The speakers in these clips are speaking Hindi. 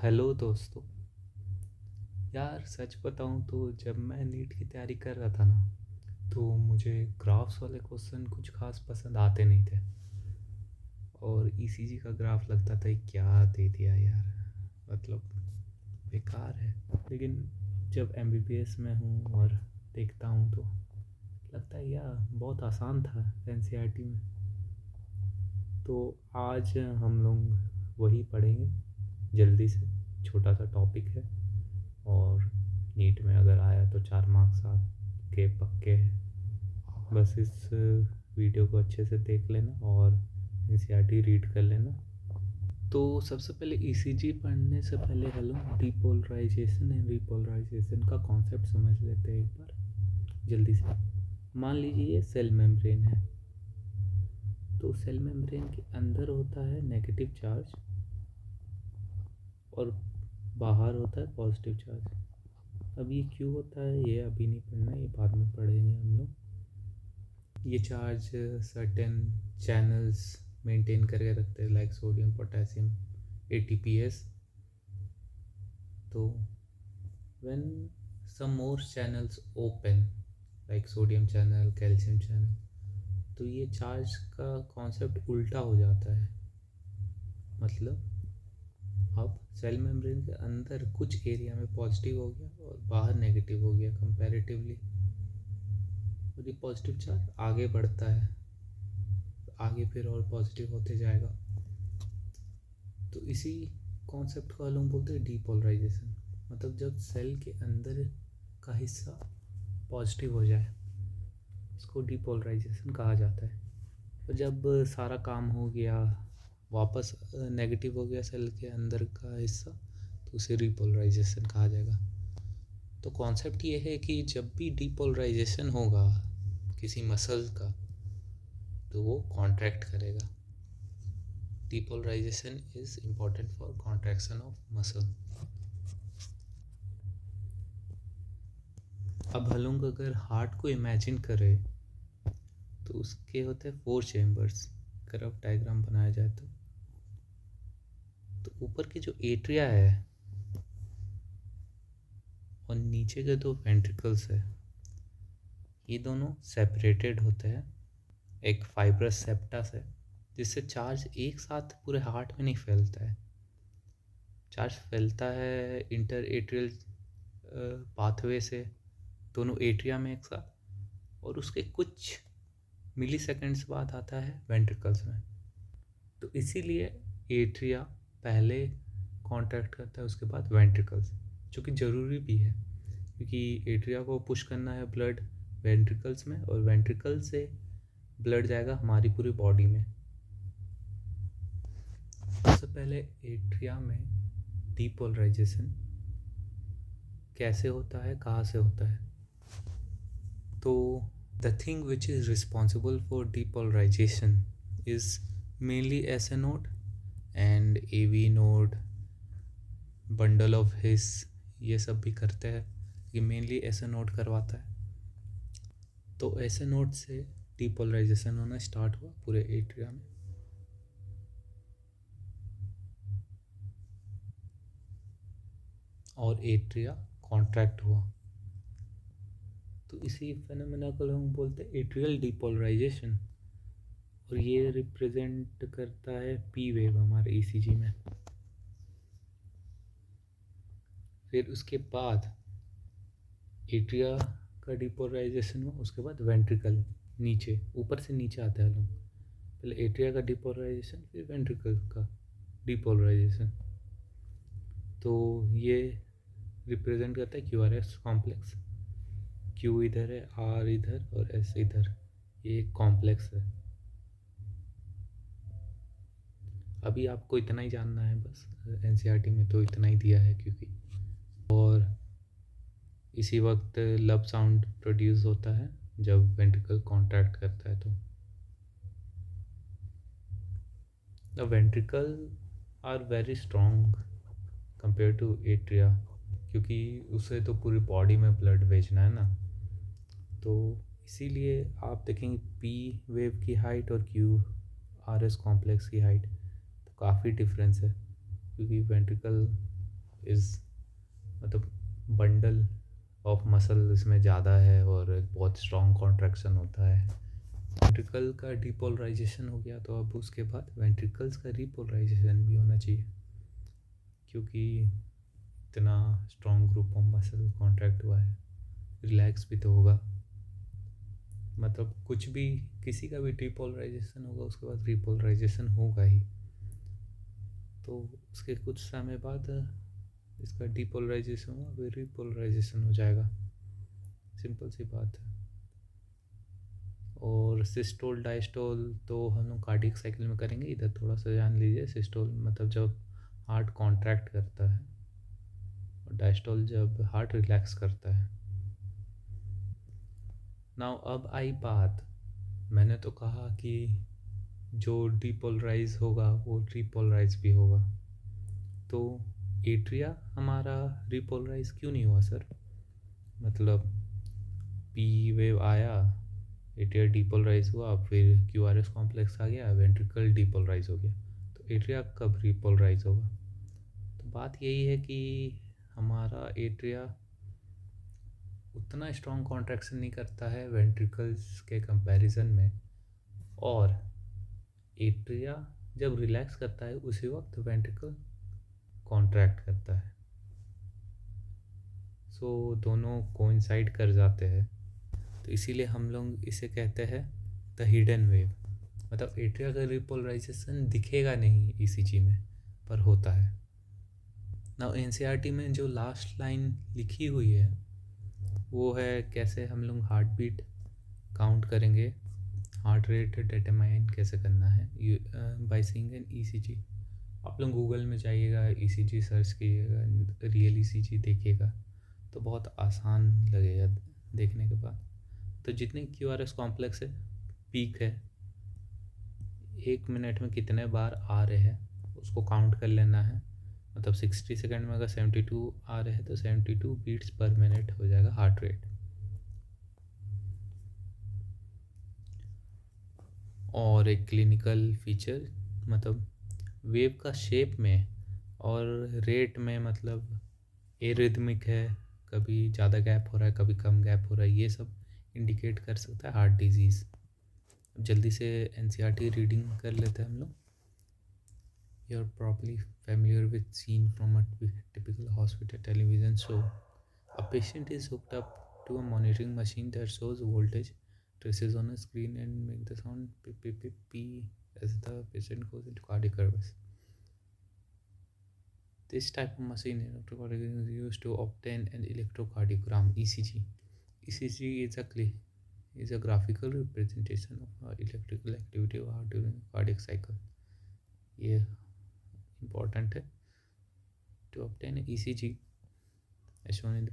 हेलो दोस्तों। यार सच बताऊं तो जब मैं नीट की तैयारी कर रहा था ना, तो मुझे ग्राफ्स वाले क्वेश्चन कुछ खास पसंद आते नहीं थे। और ईसीजी का ग्राफ लगता था क्या दे दिया यार, मतलब बेकार है। लेकिन जब एमबीबीएस में हूँ और देखता हूँ तो लगता है यार बहुत आसान था एनसीईआरटी में। तो आज हम लोग वही पढ़ेंगे जल्दी से। छोटा सा टॉपिक है और नीट में अगर आया तो 4 मार्क्स आपके पक्के हैं। बस इस वीडियो को अच्छे से देख लेना और एनसीईआरटी रीड कर लेना। तो सबसे पहले ईसीजी पढ़ने से पहले हेलो डीपोलराइजेशन एंड रीपोलराइजेशन का कॉन्सेप्ट समझ लेते हैं एक बार जल्दी से। मान लीजिए ये सेल मेम्ब्रेन है, तो सेल मेम्ब्रेन के अंदर होता है नेगेटिव चार्ज और बाहर होता है पॉजिटिव चार्ज। अब ये क्यों होता है ये अभी नहीं पढ़ना, ये बाद में पढ़ेंगे हम लोग। ये चार्ज सर्टेन चैनल्स मेंटेन करके रखते हैं, लाइक सोडियम पोटेशियम एटीपीएस। तो when some more channels open, like sodium channel calcium channel, तो ये चार्ज का कॉन्सेप्ट उल्टा हो जाता है। मतलब अब सेल मेम्ब्रेन के अंदर कुछ एरिया में पॉजिटिव हो गया और बाहर नेगेटिव हो गया कंपैरेटिवली। और ये पॉजिटिव चार्ज आगे बढ़ता है, आगे फिर और पॉजिटिव होते जाएगा। तो इसी कॉन्सेप्ट को हम लोग बोलते हैं डीपोलराइजेशन। मतलब जब सेल के अंदर का हिस्सा पॉजिटिव हो जाए, इसको डीपोलराइजेशन कहा जाता है। और जब सारा काम हो गया, वापस नेगेटिव हो गया सेल के अंदर का हिस्सा, तो उसे रिपोलराइजेशन कहा जाएगा। तो कॉन्सेप्ट ये है कि जब भी डीपोलराइजेशन होगा किसी मसल का, तो वो कॉन्ट्रैक्ट करेगा। Depolarization is important for contraction of muscle. अब हम लोग अगर हार्ट को इमेजिन करें तो उसके होते हैं 4 चेम्बर्स। अगर अब डायग्राम बनाया जाए तो ऊपर की जो एट्रिया है और नीचे के दो वेंट्रिकल्स है, ये दोनों सेपरेटेड होते हैं एक फाइब्रस सेप्टा से, जिससे चार्ज एक साथ पूरे हार्ट में नहीं फैलता है। चार्ज फैलता है इंटर एट्रियल पाथवे से दोनों एट्रिया में एक साथ, और उसके कुछ मिली सेकेंड्स बाद आता है वेंट्रिकल्स में। तो इसीलिए एट्रिया पहले कॉन्ट्रैक्ट करता है, उसके बाद वेंट्रिकल्स, जो कि ज़रूरी भी है क्योंकि एट्रिया को पुश करना है ब्लड वेंट्रिकल्स में, और वेंट्रिकल से ब्लड जाएगा हमारी पूरी बॉडी में। सबसे पहले एट्रिया में डीपोलराइजेशन कैसे होता है, कहाँ से होता है। तो the thing which is responsible for depolarization is mainly SA node and AV node, bundle of His, ये सब भी करते हैं। ये मेनली SA node करवाता है। तो SA node से डीपोलराइजेशन होना स्टार्ट हुआ पूरे एट्रिया में। और एट्रिया कॉन्ट्रैक्ट हुआ, तो इसी फेनोमेना को हम बोलते हैं एट्रियल डीपोलराइजेशन। और ये रिप्रेजेंट करता है पी वेव हमारे ईसीजी में। फिर उसके बाद एट्रिया का डीपोलराइजेशन हुआ, उसके बाद वेंट्रिकल, नीचे ऊपर से नीचे आता है लोग। पहले एट्रिया का डीपोलराइजेशन, फिर वेंट्रिकल का डीपोलराइजेशन। तो ये रिप्रेजेंट करता है Q R S complex. Q इधर है, आर इधर और एस इधर, ये एक कॉम्प्लेक्स है। अभी आपको इतना ही जानना है बस, एनसीईआरटी में तो इतना ही दिया है क्योंकि। और इसी वक्त लब साउंड प्रोड्यूस होता है जब वेंट्रिकल कॉन्ट्रैक्ट करता है। तो the ventricle are very strong compare to atria, क्योंकि उसे तो पूरी बॉडी में ब्लड भेजना है ना। तो इसीलिए आप देखेंगे पी वेव की हाइट और क्यू आर एस कॉम्प्लेक्स की हाइट तो काफ़ी डिफरेंस है, क्योंकि वेंट्रिकल इज़ मतलब बंडल ऑफ मसल इसमें ज़्यादा है और एक बहुत स्ट्रॉन्ग कॉन्ट्रैक्शन होता है। वेंट्रिकल का डीपोलराइजेशन हो गया तो अब उसके बाद वेंट्रिकल्स का रीपोलराइजेशन भी होना चाहिए, क्योंकि इतना strong group of muscle contract हुआ है, रिलैक्स भी तो होगा। मतलब कुछ भी, किसी का भी डीपोलराइजेशन होगा उसके बाद रीपोलराइजेशन होगा ही। तो उसके कुछ समय बाद इसका डीपोलराइजेशन हुआ, फिर रीपोलराइजेशन हो जाएगा, सिंपल सी बात है। और सिस्टोल डायस्टोल तो हम लोग कार्डियक साइकिल में करेंगे। इधर थोड़ा सा जान लीजिए। सिस्टोल मतलब जब हार्ट कॉन्ट्रैक्ट करता है, और डायस्टोल जब हार्ट रिलैक्स करता है। नाउ अब आई बात, मैंने तो कहा कि जो डीपोलराइज होगा वो रीपोलराइज भी होगा, तो एट्रिया हमारा रीपोलराइज क्यों नहीं हुआ सर? मतलब पी वेव आया, एट्रिया डीपोलराइज हुआ, फिर क्यू आर एस कॉम्प्लेक्स आ गया, वेंट्रिकल डीपोलराइज हो गया, तो एट्रिया कब रीपोलराइज होगा? तो बात यही है कि हमारा एट्रिया उतना स्ट्रॉन्ग कॉन्ट्रैक्शन नहीं करता है वेंट्रिकल्स के कंपैरिजन में, और एट्रिया जब रिलैक्स करता है उसी वक्त वेंट्रिकल कॉन्ट्रैक्ट करता है। सो दोनों कोइंसाइड कर जाते हैं, तो इसीलिए हम लोग इसे कहते हैं द हिडन वेव। मतलब एट्रिया का रिपोलराइजेशन दिखेगा नहीं ईसीजी में, पर होता है। नाउ एनसीईआरटी में जो लास्ट लाइन लिखी हुई है वो है कैसे हम लोग हार्ट बीट काउंट करेंगे, हार्ट रेट डिटरमाइन कैसे करना है बाय सीइंग एन ईसीजी। आप लोग गूगल में जाइएगा, ईसीजी सर्च कीजिएगा, रियल ईसीजी देखिएगा, तो बहुत आसान लगेगा देखने के बाद। तो जितने क्यूआरएस कॉम्प्लेक्स है, पीक है, 1 मिनट में कितने बार आ रहे हैं उसको काउंट कर लेना है। मतलब 60 सेकंड में अगर 72 आ रहे हैं तो 72 बीट्स पर मिनट हो जाएगा हार्ट रेट। और एक क्लिनिकल फीचर, मतलब वेव का शेप में और रेट में, मतलब एरिथमिक है, कभी ज़्यादा गैप हो रहा है कभी कम गैप हो रहा है, ये सब इंडिकेट कर सकता है हार्ट डिजीज़। जल्दी से एनसीईआरटी रीडिंग कर लेते हैं हम लोग। You are probably familiar with scene from a typical hospital television show. A patient is hooked up to a monitoring machine that shows voltage traces on a screen and make the sound beep beep beep beep as the patient goes into cardiac arrest. This type of machine is used to obtain an electrocardiogram (ECG). ECG is a graphical representation of electrical activity of heart during cardiac cycle. ये इम्पॉर्टेंट है। टू ऑब्टेन ईसीजी एशोन,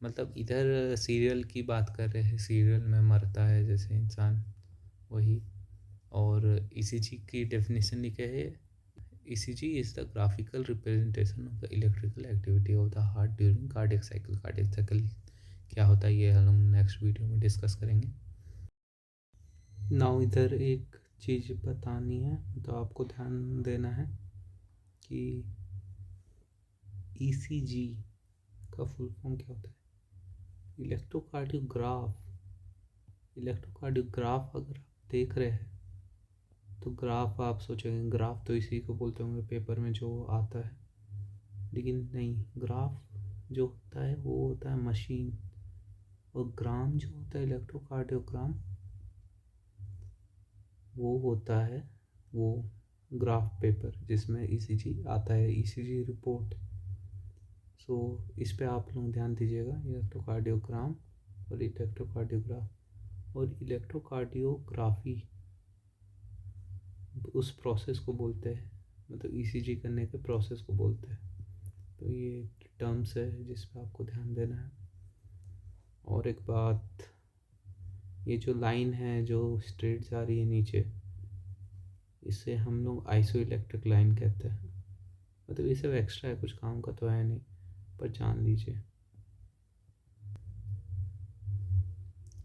मतलब इधर सीरियल की बात कर रहे हैं, सीरियल में मरता है जैसे इंसान, वही। और ईसीजी की डेफिनेशन लिखे है, ECG is the graphical representation of the electrical activity of the heart during cardiac cycle. Cardiac cycle क्या होता है ये हम लोग नेक्स्ट वीडियो में डिस्कस करेंगे। नाउ इधर एक चीज़ बतानी है, तो आपको ध्यान देना है कि ईसीजी का फुल फॉर्म क्या होता है। इलेक्ट्रोकार्डियोग्राफ। इलेक्ट्रोकार्डियोग्राफ अगर आप देख रहे हैं तो ग्राफ आप सोचेंगे ग्राफ तो इसी को बोलते होंगे पेपर में जो आता है, लेकिन नहीं, ग्राफ जो होता है वो होता है मशीन, और ग्राम जो होता है इलेक्ट्रोकार्डियोग्राम वो होता है वो ग्राफ पेपर जिसमें ईसीजी आता है, ईसीजी रिपोर्ट। सो इस पे आप लोग ध्यान दीजिएगा, इलेक्ट्रोकार्डियोग्राम और इलेक्ट्रोकार्डियोग्राफ। और इलेक्ट्रोकार्डियोग्राफी उस प्रोसेस को बोलते हैं, मतलब ईसीजी करने के प्रोसेस को बोलते हैं। तो ये टर्म्स है जिस पे आपको ध्यान देना है। और एक बात, ये जो लाइन है जो स्ट्रेट जा रही है नीचे, इसे हम लोग आइसो इलेक्ट्रिक लाइन कहते हैं। मतलब ये सब एक्स्ट्रा है, कुछ काम का तो है नहीं, पर जान लीजिए।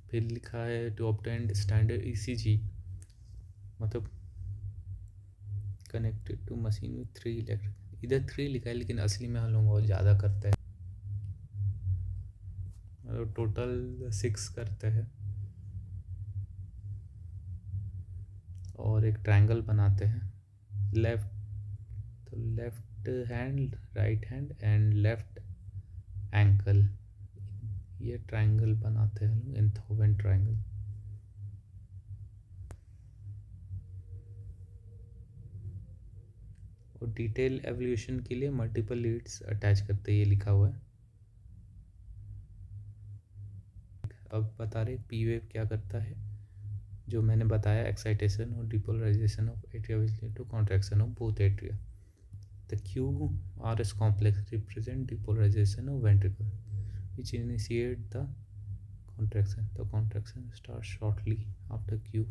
फिर लिखा है टू ऑब्टेन स्टैंडर्ड ईसीजी, मतलब connected to machine with 3 electric. इधर 3 लिखा है लेकिन असली में हम लोग बहुत ज़्यादा करते हैं, मतलब टोटल 6 करते हैं। और एक ट्रायंगल बनाते हैं, लेफ्ट तो left hand, right hand and left ankle, ये ट्रायंगल बनाते हैं एंथोवन ट्रायंगल। और डिटेल एवोल्यूशन के लिए मल्टीपल लीड्स अटैच करते हैं, ये लिखा हुआ है। अब बता रहे पी वेव क्या करता है, जो मैंने बताया, एक्साइटेशन और depolarisation of atria which lead to contraction of both atria. The Q R S complex represent depolarisation of ventricle which initiate the contraction. The contraction starts shortly after Q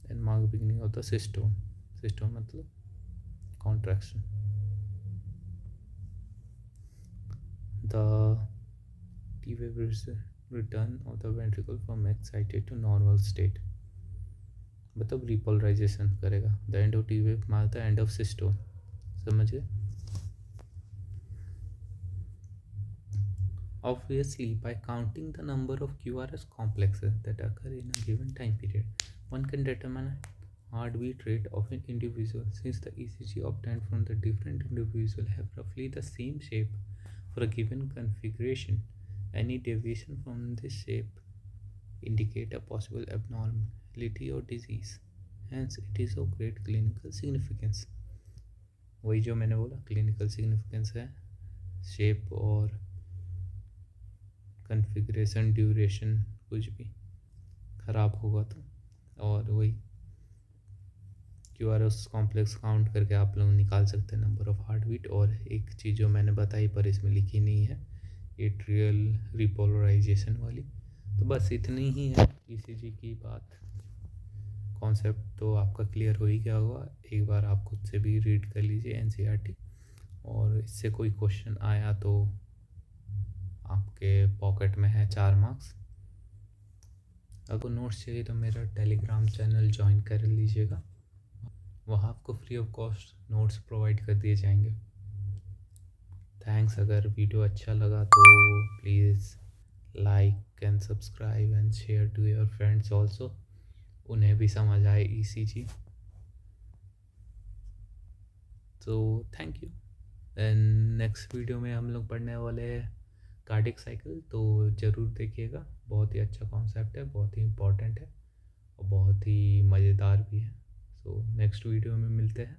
and mark beginning of the systole. Systole मतलब contraction. The T wave is return of the ventricle from excited to normal state. मतलब repolarization करेगा. The end of T wave marks the end of systole. समझे? Obviously, by counting the number of QRS complexes that occur in a given time period, one can determine heartbeat rate of an individual. Since the ECG obtained from the different individuals have roughly the same shape for a given configuration, any deviation from this shape indicate a possible abnormality or disease. Hence, it is of great clinical significance. वही जो मैंने बोला क्लिनिकल सिग्निफिकेंस है, शेप और कन्फिग्रेशन, ड्यूरेशन कुछ भी ख़राब होगा तो। और वही क्यूआरएस कॉम्प्लेक्स काउंट करके आप लोग निकाल सकते हैं नंबर ऑफ हार्ट बीट। और एक चीज़ जो मैंने बताई पर इसमें लिखी नहीं है, एट्रियल रिपोलराइजेशन वाली। तो बस इतनी ही है ईसीजी की बात। कॉन्सेप्ट तो आपका क्लियर हो ही गया होगा, एक बार आप खुद से भी रीड कर लीजिए एनसीईआरटी। और इससे कोई क्वेश्चन आया तो आपके पॉकेट में है 4 मार्क्स। अगर नोट्स चाहिए तो मेरा टेलीग्राम चैनल ज्वाइन कर लीजिएगा, वहाँ आपको free of cost notes provide कर दिए जाएंगे। थैंक्स। अगर वीडियो अच्छा लगा तो please like and subscribe and share to your friends also, उन्हें भी समझ आए ईसीजी। तो thank you. And next video में हम लोग पढ़ने वाले हैं कार्डिक साइकिल, तो ज़रूर देखिएगा। बहुत ही अच्छा कॉन्सेप्ट है, बहुत ही इम्पोर्टेंट है और बहुत ही मज़ेदार भी है। सो नेक्स्ट वीडियो में मिलते हैं।